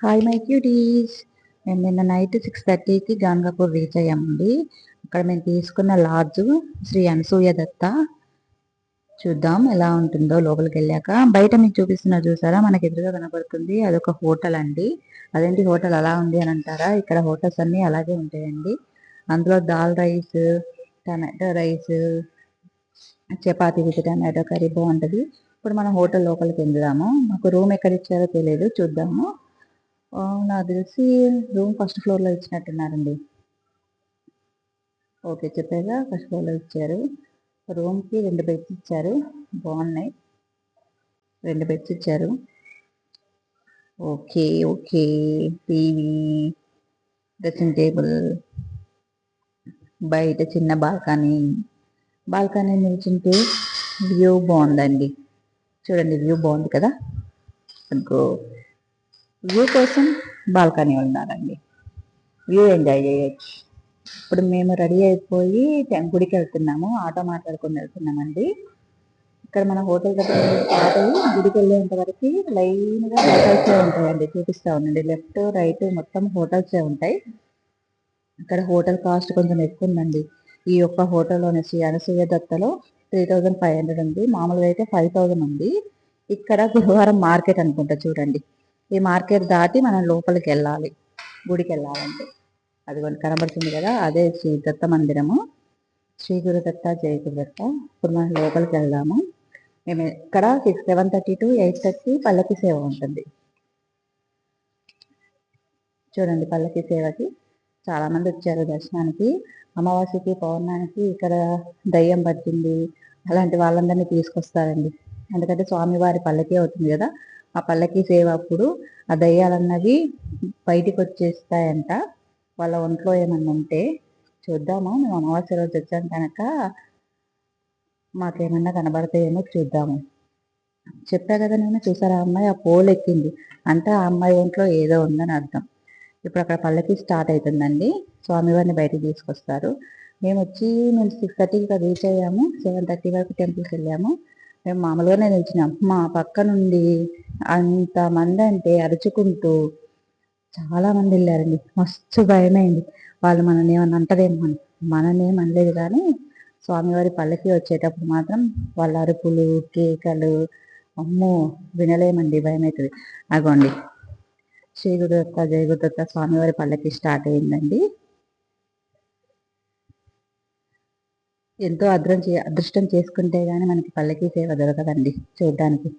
Hi my cuties. మేము నిన్న night 6:30కి Gangapur reach అయ్యామండి. అక్కడ మేము తీసుకున్న లాడ్జ్ శ్రీ అనసూయ దత్త. చూద్దాం ఎలా ఉంటుందో లోపలికి వెళ్ళాక. బయట మీకు చూపిస్తున్నా చూసారా, మనకి ఎదురుగా కనబడుతుంది, అదొక హోటల్ అండి. అదేంటి హోటల్ అలా ఉంది అని అంటారా, ఇక్కడ హోటల్స్ అన్నీ అలాగే ఉంటాయండి. అందులో dal rice, tomato rice, chapati with tomato curry బాగుంటుంది. ఇప్పుడు మనం హోటల్ లోపలికి వెళ్దాము. మాకు రూమ్ ఎక్కడ ఇచ్చారో తెలియదు, చూద్దాము. నాకు తెలిసి రూమ్ ఫస్ట్ ఫ్లోర్లో ఇచ్చినట్టున్నారండి. ఓకే, చెప్పాగా ఫస్ట్ ఫ్లోర్లో ఇచ్చారు. రూమ్కి 2 బెడ్స్ ఇచ్చారు, బాగున్నాయి. 2 బెడ్స్ ఇచ్చారు. Okay okay. TV, dressing table, బయట చిన్న బాల్కనీ నిల్చుంటే వ్యూ బాగుందండి. చూడండి, వ్యూ బాగుంది కదా. ఇంకో వ్యూ కోసం బాల్కనీ ఉన్నారండి, వ్యూ ఎంజాయ్ చేయొచ్చు. ఇప్పుడు మేము రెడీ అయిపోయి గుడికి వెళ్తున్నాము. ఆటో మాట్లాడుకొని వెళ్తున్నామండి. ఇక్కడ మన హోటల్ దగ్గర స్టార్ట్ అయ్యి గుడికి వెళ్ళేంత వరకు లైన్గా హోటల్సే ఉంటాయండి. చూపిస్తా ఉండండి, లెఫ్ట్ రైట్ మొత్తం హోటల్సే ఉంటాయి. ఇక్కడ హోటల్ కాస్ట్ కొంచెం ఎక్కువ ఉందండి. ఈ యొక్క హోటల్లోనే శ్రీ అనసూయ దత్తలో 3500 ఉంది. మామూలుగా అయితే 5000 ఉంది. ఇక్కడ గురువారం మార్కెట్ అనుకుంటా, చూడండి. ఈ మార్కెట్ దాటి మనం లోపలికి వెళ్ళాలి, గుడికి వెళ్ళాలంటే. అది కనబడుతుంది కదా, అదే శ్రీ దత్త మందిరము. శ్రీ గురు దత్త, జయ గురు దత్త. ఇప్పుడు మనం లోపలికి వెళ్దాము. మేము ఇక్కడ 7:30 to 8:30 పల్లకి సేవ ఉంటుంది. చూడండి, పల్లకి సేవకి చాలా మంది వచ్చారు దర్శనానికి. అమావాస్యకి, పౌర్ణానికి ఇక్కడ దయ్యం పట్టింది అలాంటి వాళ్ళందరినీ తీసుకొస్తారండి. ఎందుకంటే స్వామివారి పల్లకి అవుతుంది కదా, ఆ పల్లకి సేవ అప్పుడు ఆ దయ్యాలన్నవి బయటికి వచ్చేస్తాయంట. వాళ్ళ ఒంట్లో ఏమన్నా ఉంటే. చూద్దాము, మేము అమావాస్య రోజు వచ్చాం కనుక మాకేమన్నా కనబడతాయేమో చూద్దాము. చెప్పా కదా నేను, చూసారా అమ్మాయి ఆ పోల్ ఎక్కింది అంటే ఆ అమ్మాయి ఒంట్లో ఏదో ఉందని అర్థం. ఇప్పుడు అక్కడ పల్లకి స్టార్ట్ అవుతుందండి, స్వామివారిని బయటికి తీసుకొస్తారు. మేము 6:30కి రీచ్ అయ్యాము. 7:30 వరకు టెంపుల్కి వెళ్ళాము. మేము మామూలుగానే నిలిచినాం. మా పక్క నుండి అంతమంది అంటే అరుచుకుంటూ చాలామంది వెళ్ళారండి. మస్తు భయమైంది, వాళ్ళు మనల్ని ఏమన్నా అంటారేమో అని. మననేం అనలేదు కానీ స్వామివారి పల్లకి వచ్చేటప్పుడు మాత్రం వాళ్ళ అరుపులు, కేకలు, అమ్మో వినలేమండి, భయం అవుతుంది. అగోండి, శ్రీ గురుదత్త, జయ గురుదత్త స్వామివారి పల్లకి స్టార్ట్ అయిందండి. ఎంతో అదృష్టం చేసుకుంటే గానీ మనకి పల్లకి సేవ దొరకదండి చూడడానికి.